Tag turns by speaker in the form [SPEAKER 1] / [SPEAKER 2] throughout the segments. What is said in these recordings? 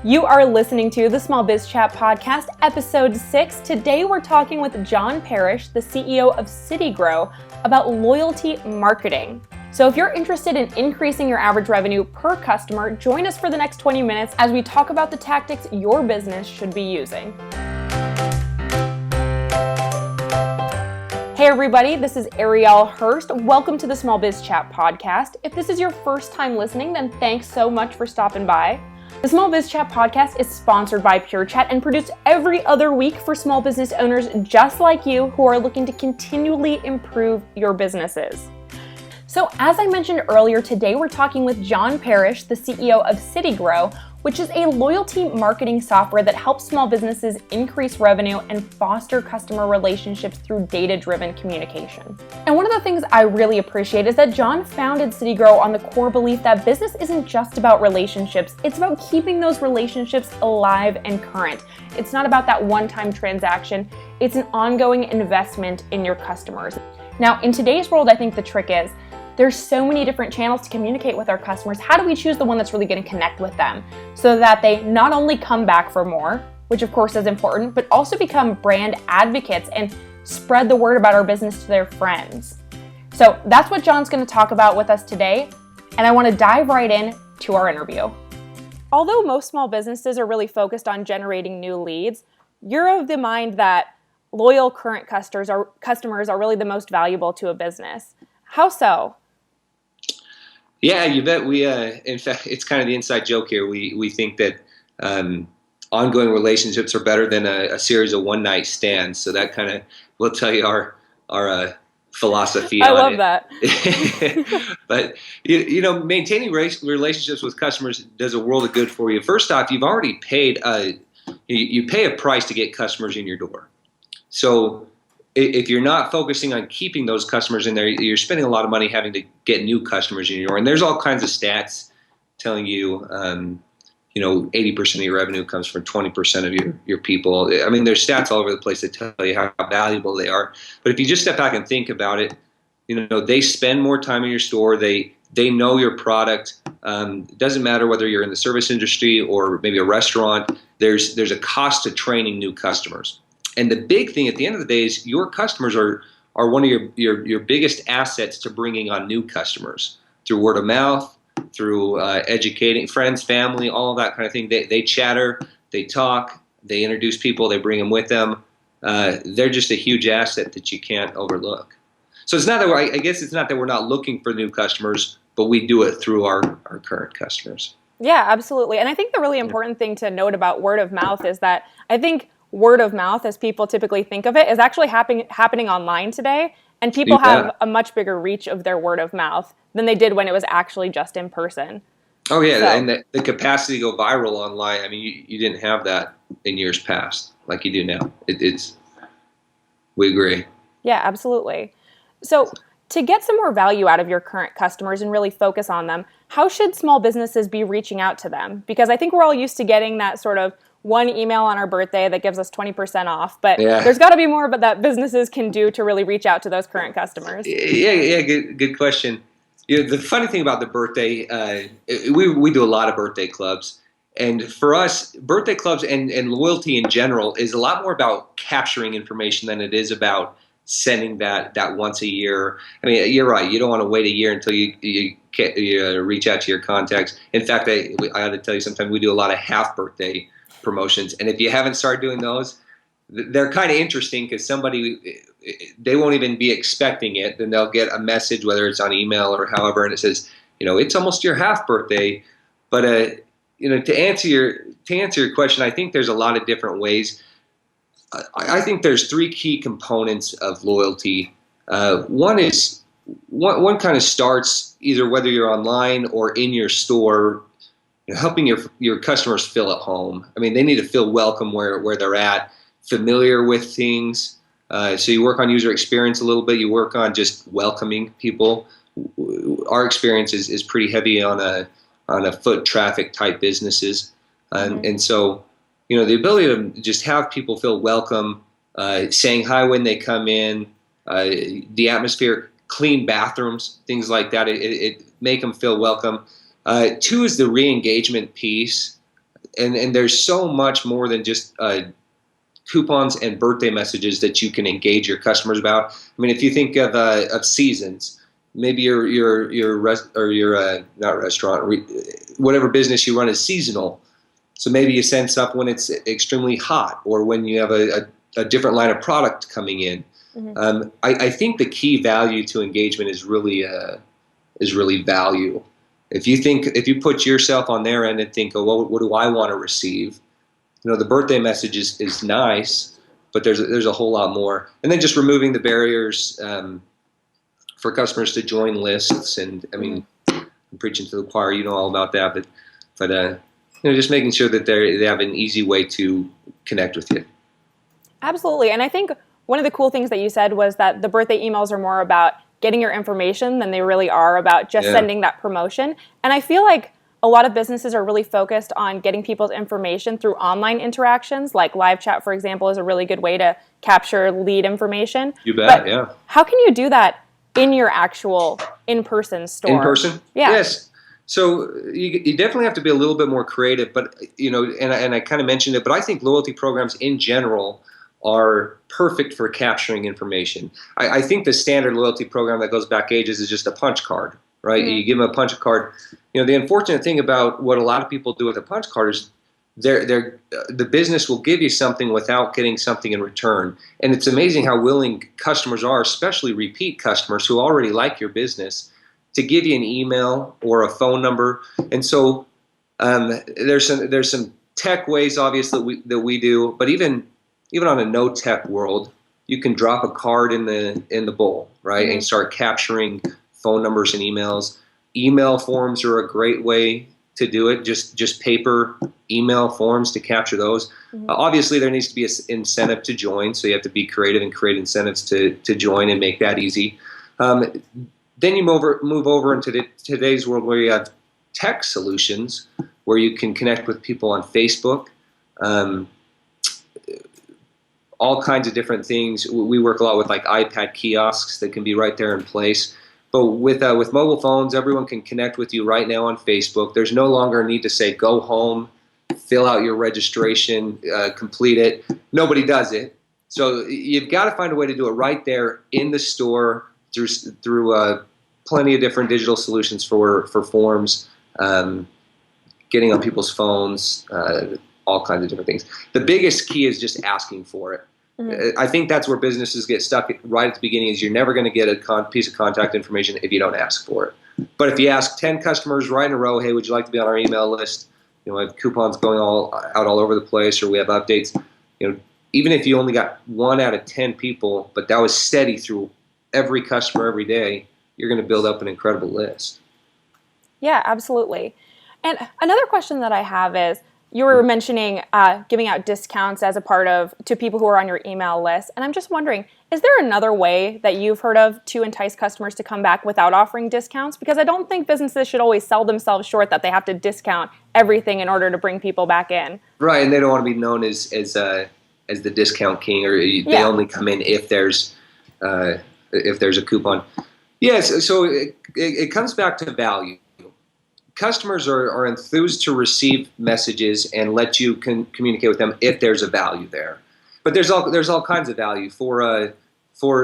[SPEAKER 1] You are listening to the Small Biz Chat Podcast, Episode 6. Today we're talking with John Parrish, the CEO of CityGrow, about loyalty marketing. So if you're interested in increasing your average revenue per customer, join us for the next 20 minutes as we talk about the tactics your business should be using. Hey everybody, this is Ariel Hurst. Welcome to the Small Biz Chat Podcast. If this is your first time listening, then thanks so much for stopping by. The Small Biz Chat Podcast is sponsored by Pure Chat and produced every other week for small business owners just like you who are looking to continually improve your businesses. So as I mentioned earlier, today we're talking with John Parrish, the CEO of CityGrow, which is a loyalty marketing software that helps small businesses increase revenue and foster customer relationships through data-driven communication. And one of the things I really appreciate is that John founded CityGrow on the core belief that business isn't just about relationships, it's about keeping those relationships alive and current. It's not about that one-time transaction, it's an ongoing investment in your customers. Now, in today's world, I think the trick is, there's so many different channels to communicate with our customers. How do we choose the one that's really going to connect with them so that they not only come back for more, which of course is important, but also become brand advocates and spread the word about our business to their friends? So that's what John's going to talk about with us today, and I want to dive right in to our interview. Although most small businesses are really focused on generating new leads, you're of the mind that loyal current customers are really the most valuable to a business. How so?
[SPEAKER 2] Yeah, you bet. We, in fact, it's kind of the inside joke here. We think that ongoing relationships are better than a series of one-night stands. So that kind of will tell you our philosophy on it.
[SPEAKER 1] I love that.
[SPEAKER 2] But maintaining relationships with customers does a world of good for you. First off, you've already paid you pay a price to get customers in your door. So if you're not focusing on keeping those customers in there, you're spending a lot of money having to get new customers in your door. And there's all kinds of stats telling you, 80% of your revenue comes from 20% of your people. I mean, there's stats all over the place that tell you how valuable they are. But if you just step back and think about it, they spend more time in your store. They know your product. It doesn't matter whether you're in the service industry or maybe a restaurant. There's a cost to training new customers. And the big thing at the end of the day is your customers are one of your biggest assets to bringing on new customers through word of mouth, through educating friends, family, all of that kind of thing. They chatter, they talk, they introduce people, they bring them with them. They're just a huge asset that you can't overlook. So it's not that I guess it's not that we're not looking for new customers, but we do it through our current customers.
[SPEAKER 1] Yeah, absolutely. And I think the really important thing to note about word of mouth is that I think word of mouth, as people typically think of it, is actually happening online today, and people have a much bigger reach of their word of mouth than they did when it was actually just in person.
[SPEAKER 2] Oh yeah, and the capacity to go viral online, I mean, you didn't have that in years past like you do now. We agree.
[SPEAKER 1] Yeah, absolutely. So to get some more value out of your current customers and really focus on them, how should small businesses be reaching out to them? Because I think we're all used to getting that sort of one email on our birthday that gives us 20% off, but there's got to be more that businesses can do to really reach out to those current customers.
[SPEAKER 2] Yeah, good question. The funny thing about the birthday, we do a lot of birthday clubs, and for us, birthday clubs and loyalty in general is a lot more about capturing information than it is about sending that once a year. I mean, you're right. You don't want to wait a year until you reach out to your contacts. In fact, I got to tell you, sometimes we do a lot of half birthday promotions, and if you haven't started doing those, they're kind of interesting because they won't even be expecting it. Then they'll get a message, whether it's on email or however, and it says, it's almost your half birthday. But to answer your question, I think there's a lot of different ways. I think there's three key components of loyalty. One kind of starts either whether you're online or in your store, helping your customers feel at home. I mean, they need to feel welcome where they're at, familiar with things. So you work on user experience a little bit. You work on just welcoming people. Our experience is pretty heavy on a foot traffic type businesses, and so the ability to just have people feel welcome, saying hi when they come in, the atmosphere, clean bathrooms, things like that. It make them feel welcome. Two is the re-engagement piece. and there's so much more than just coupons and birthday messages that you can engage your customers about. I mean, if you think of seasons, maybe not restaurant, whatever business you run is seasonal. So maybe you send stuff when it's extremely hot, or when you have a different line of product coming in. Mm-hmm. I think the key value to engagement is really value. If you put yourself on their end and think, oh, what do I want to receive? The birthday message is nice, but there's a whole lot more. And then just removing the barriers for customers to join lists. And I mean, I'm preaching to the choir, you know all about that, but just making sure that they have an easy way to connect with you.
[SPEAKER 1] Absolutely. And I think one of the cool things that you said was that the birthday emails are more about getting your information than they really are about just sending that promotion. And I feel like a lot of businesses are really focused on getting people's information through online interactions, like live chat, for example, is a really good way to capture lead information.
[SPEAKER 2] You bet, yeah.
[SPEAKER 1] How can you do that in your actual in-person store?
[SPEAKER 2] In person?
[SPEAKER 1] Yeah.
[SPEAKER 2] Yes. So you definitely have to be a little bit more creative, but and I kind of mentioned it, but I think loyalty programs in general are perfect for capturing information. I think the standard loyalty program that goes back ages is just a punch card, right? Mm-hmm. You give them a punch card. The unfortunate thing about what a lot of people do with a punch card is the business will give you something without getting something in return. And it's amazing how willing customers are, especially repeat customers who already like your business, to give you an email or a phone number. And so there's some tech ways, obviously, that we do, but even on a no tech world, you can drop a card in the bowl, right? Mm-hmm. And start capturing phone numbers and emails. Email forms are a great way to do it. Just paper email forms to capture those. Mm-hmm. Obviously, there needs to be an incentive to join, so you have to be creative and create incentives to join and make that easy. Then you move over into today's world where you have tech solutions where you can connect with people on Facebook. All kinds of different things. We work a lot with like iPad kiosks that can be right there in place. But with mobile phones, everyone can connect with you right now on Facebook. There's no longer a need to say, go home, fill out your registration, complete it. Nobody does it. So you've got to find a way to do it right there in the store through plenty of different digital solutions for forms, getting on people's phones, all kinds of different things. The biggest key is just asking for it. Mm-hmm. I think that's where businesses get stuck right at the beginning, is you're never going to get a piece of contact information if you don't ask for it. But if you ask 10 customers right in a row, hey, would you like to be on our email list? I have coupons going out all over the place, or we have updates. Even if you only got 1 out of 10 people, but that was steady through every customer every day, you're going to build up an incredible list.
[SPEAKER 1] Yeah, absolutely. And another question that I have is, you were mentioning giving out discounts as a part to people who are on your email list. And I'm just wondering, is there another way that you've heard of to entice customers to come back without offering discounts? Because I don't think businesses should always sell themselves short that they have to discount everything in order to bring people back in. Right,
[SPEAKER 2] and they don't want to be known as the discount king, or they only come in if there's a coupon. Yes, so it comes back to value. Customers are enthused to receive messages and let you communicate with them if there's a value there. But there's all kinds of value for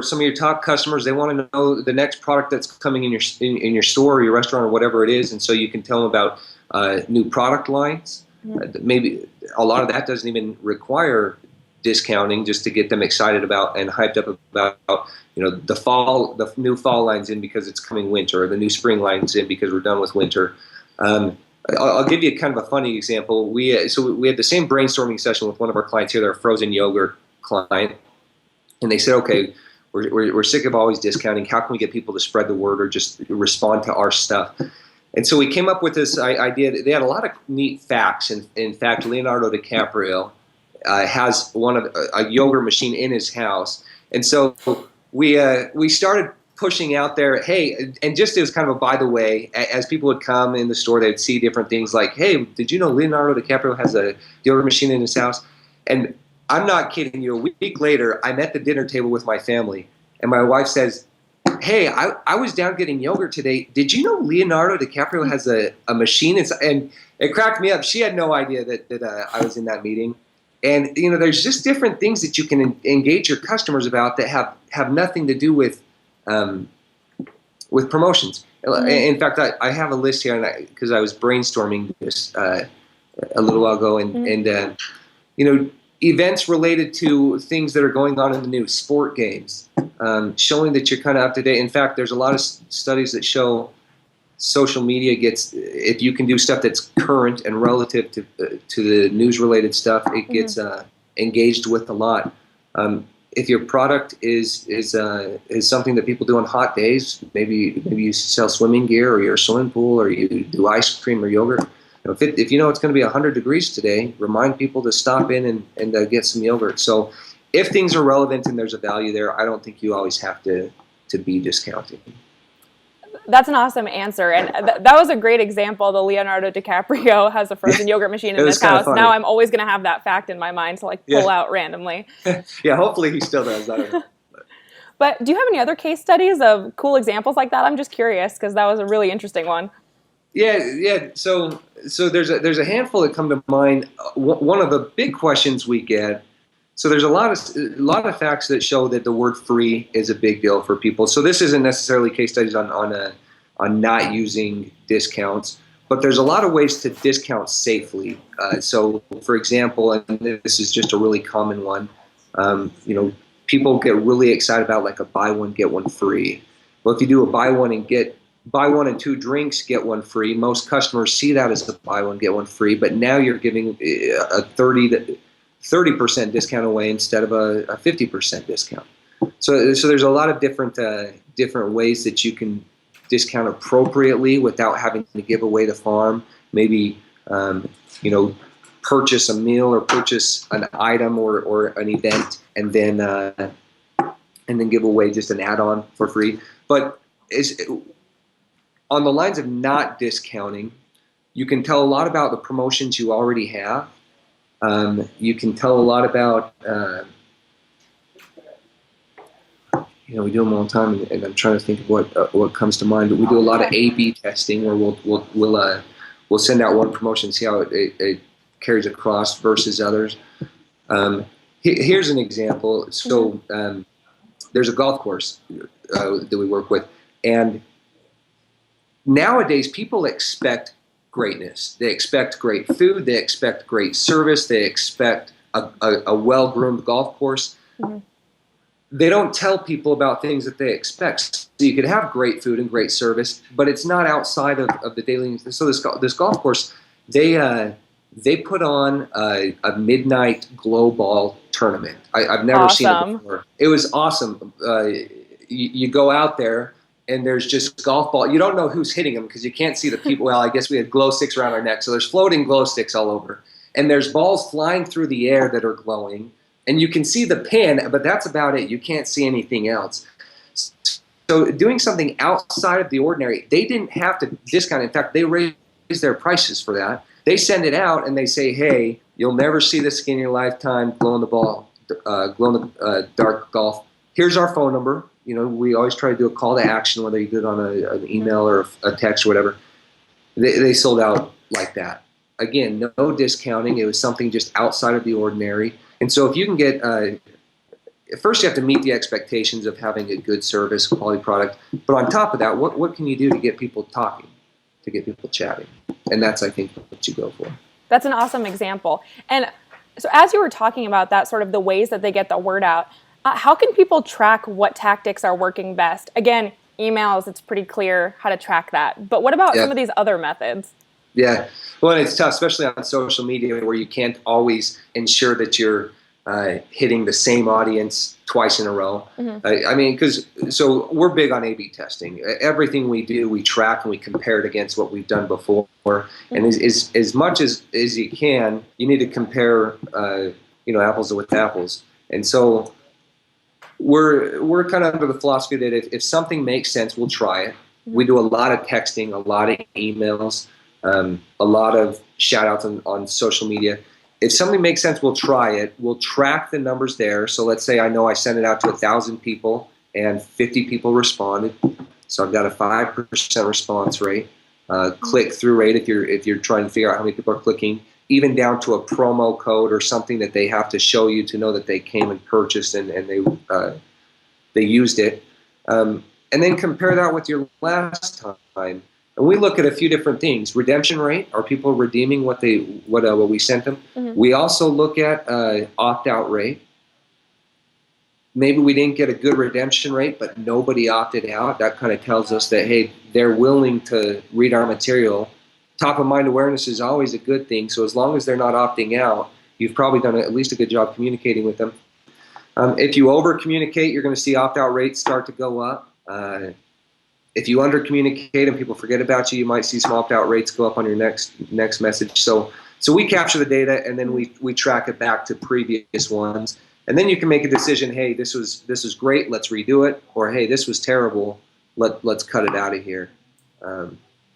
[SPEAKER 2] some of your top customers. They want to know the next product that's coming in your store or your restaurant or whatever it is, and so you can tell them about new product lines. Mm-hmm. Maybe a lot of that doesn't even require discounting, just to get them excited about and hyped up about the new fall lines in because it's coming winter, or the new spring lines in because we're done with winter. I'll give you kind of a funny example. We had the same brainstorming session with one of our clients here. They're a frozen yogurt client, and they said, "Okay, we're sick of always discounting. How can we get people to spread the word or just respond to our stuff?" And so we came up with this idea. They had a lot of neat facts. And in fact, Leonardo DiCaprio has a yogurt machine in his house, and so we started pushing out there, hey, and just as kind of a by the way, as people would come in the store, they'd see different things like, hey, did you know Leonardo DiCaprio has a yogurt machine in his house? And I'm not kidding you. A week later, I'm at the dinner table with my family, and my wife says, hey, I was down getting yogurt today. Did you know Leonardo DiCaprio has a machine? And it cracked me up. She had no idea that I was in that meeting. And, there's just different things that you can engage your customers about that have nothing to do with promotions. Mm-hmm. In fact, I have a list here because I was brainstorming this a little while ago. And events related to things that are going on in the news, sport games, showing that you're kind of up to date. In fact, there's a lot of studies that show social media if you can do stuff that's current and relative to the news-related stuff, it gets engaged with a lot. If your product is something that people do on hot days, maybe you sell swimming gear, or you're a swimming pool, or you do ice cream or yogurt. If you know it's going to be 100 degrees today, remind people to stop in and get some yogurt. So if things are relevant and there's a value there, I don't think you always have to be discounting.
[SPEAKER 1] That's an awesome answer. And that was a great example. The Leonardo DiCaprio has a frozen yogurt machine in his house. Now I'm always going to have that fact in my mind to pull out randomly.
[SPEAKER 2] Yeah, hopefully he still does. I don't know.
[SPEAKER 1] But do you have any other case studies of cool examples like that? I'm just curious because that was a really interesting one.
[SPEAKER 2] Yeah. So there's a handful that come to mind. One of the big questions we get. So there's a lot of facts that show that the word free is a big deal for people. So this isn't necessarily case studies on not using discounts, but there's a lot of ways to discount safely. So for example, and this is just a really common one. People get really excited about like a buy one get one free. Well, if you do a buy one and two drinks, get one free. Most customers see that as a buy one, get one free, but now you're giving a 30% discount away instead of a 50% discount. So there's a lot of different ways that you can discount appropriately without having to give away the farm. Maybe, purchase a meal or purchase an item or an event and then give away just an add-on for free. But on the lines of not discounting, you can tell a lot about the promotions you already have. You can tell a lot about, we do them all the time, and I'm trying to think of what comes to mind. But we do a lot of A/B testing, where we'll send out one promotion, see how it carries across versus others. Here's an example. So there's a golf course that we work with, and nowadays people expect greatness. They expect great food. They expect great service. They expect a well-groomed golf course. Mm-hmm. They don't tell people about things that they expect. So you could have great food and great service, but it's not outside of the daily. So this golf course, they put on a midnight glow ball tournament. I've never seen it before. It was awesome. You go out there, and there's just golf ball. You don't know who's hitting them because you can't see the people. Well, I guess we had glow sticks around our neck. So there's floating glow sticks all over. And there's balls flying through the air that are glowing. And you can see the pin, but that's about it. You can't see anything else. So doing something outside of the ordinary, they didn't have to discount. In fact, they raised their prices for that. They send it out and they say, hey, you'll never see this again in your lifetime, glow in the dark golf. Here's our phone number. We always try to do a call to action, whether you do it on an email or a text or whatever. They sold out like that. Again, no discounting. It was something just outside of the ordinary. And so if you can get, first you have to meet the expectations of having a good service, quality product. But on top of that, what can you do to get people talking, to get people chatting? And that's, I think, what you go for.
[SPEAKER 1] That's an awesome example. And so as you were talking about that, sort of the ways that they get the word out, how can people track what tactics are working best? Again, emails, it's pretty clear how to track that. But what about some of these other methods?
[SPEAKER 2] Yeah, well, it's tough, especially on social media where you can't always ensure that you're hitting the same audience twice in a row. Mm-hmm. So we're big on A/B testing. Everything we do, we track and we compare it against what we've done before. Mm-hmm. And as much as you can, you need to compare, apples with apples. And so we're kind of under the philosophy that if something makes sense, we'll try it. Mm-hmm. We do a lot of texting, a lot of emails, a lot of shout outs on social media. If something makes sense, we'll try it. We'll track the numbers there. So let's say I know I sent it out to 1,000 people and 50 people responded. So I've got a 5% response rate. Click-through rate, if you're trying to figure out how many people are clicking, even down to a promo code or something that they have to show you to know that they came and purchased and they used it. And then compare that with your last time. And we look at a few different things. Redemption rate, are people redeeming what we sent them? Mm-hmm. We also look at opt-out rate. Maybe we didn't get a good redemption rate, but nobody opted out. That kind of tells us that, hey, they're willing to read our material. Top of mind awareness is always a good thing. So as long as they're not opting out, you've probably done at least a good job communicating with them. If you over-communicate, you're going to see opt-out rates start to go up. If you under-communicate and people forget about you, you might see some opt-out rates go up on your next message. So we capture the data, and then we track it back to previous ones. And then you can make a decision, hey, this was great, let's redo it, or hey, this was terrible, let's cut it out of here. But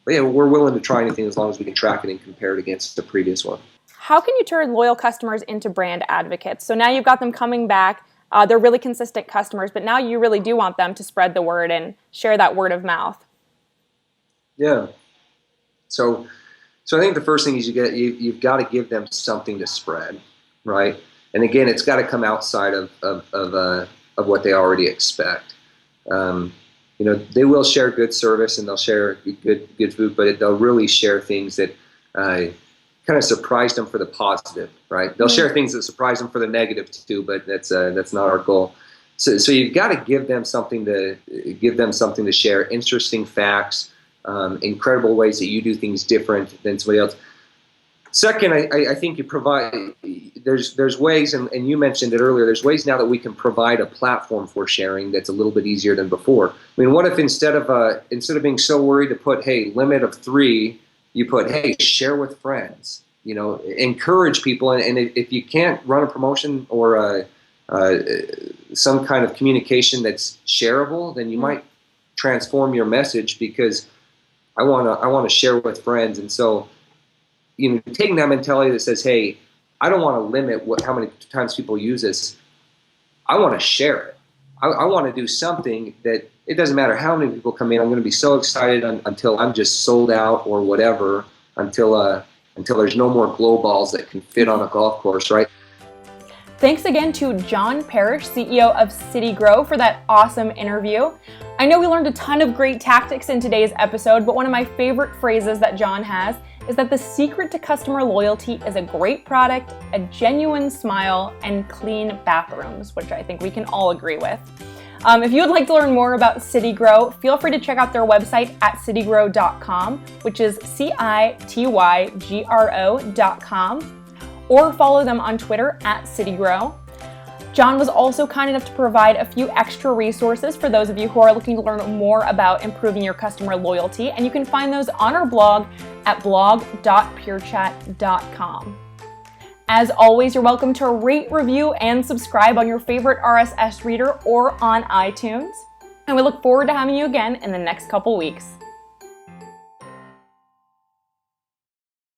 [SPEAKER 2] yeah, we're willing to try anything as long as we can track it and compare it against the previous one.
[SPEAKER 1] How can you turn loyal customers into brand advocates? So now you've got them coming back. They're really consistent customers, but now you really do want them to spread the word and share that word of mouth.
[SPEAKER 2] Yeah. So I think the first thing is you've got to give them something to spread, right? And again, it's got to come outside of what they already expect. They will share good service and they'll share good food, but they'll really share things that kind of surprise them for the positive, right? They'll share things that surprise them for the negative too, but that's not our goal. So you've got to give them something to share, interesting facts, incredible ways that you do things different than somebody else. Second, I think you provide, there's ways, and you mentioned it earlier, there's ways now that we can provide a platform for sharing that's a little bit easier than before. I mean, what if instead of being so worried to put, hey, limit of 3, you put, hey, share with friends, encourage people, and if you can't run a promotion or some kind of communication that's shareable, then you might transform your message because I want to share with friends. And so, taking that mentality that says, hey, I don't want to limit how many times people use this. I want to share it. I want to do something that it doesn't matter how many people come in. I'm going to be so excited until I'm just sold out or whatever, until there's no more glow balls that can fit on a golf course, right?
[SPEAKER 1] Thanks again to John Parrish, CEO of City Grow, for that awesome interview. I know we learned a ton of great tactics in today's episode, but one of my favorite phrases that John has is that the secret to customer loyalty is a great product, a genuine smile, and clean bathrooms, which I think we can all agree with. If you would like to learn more about City Grow, feel free to check out their website at citygrow.com, which is CITYGRO.com, or follow them on Twitter at CityGrow. John was also kind enough to provide a few extra resources for those of you who are looking to learn more about improving your customer loyalty, and you can find those on our blog at blog.purechat.com. As always, you're welcome to rate, review, and subscribe on your favorite RSS reader or on iTunes. And we look forward to having you again in the next couple weeks.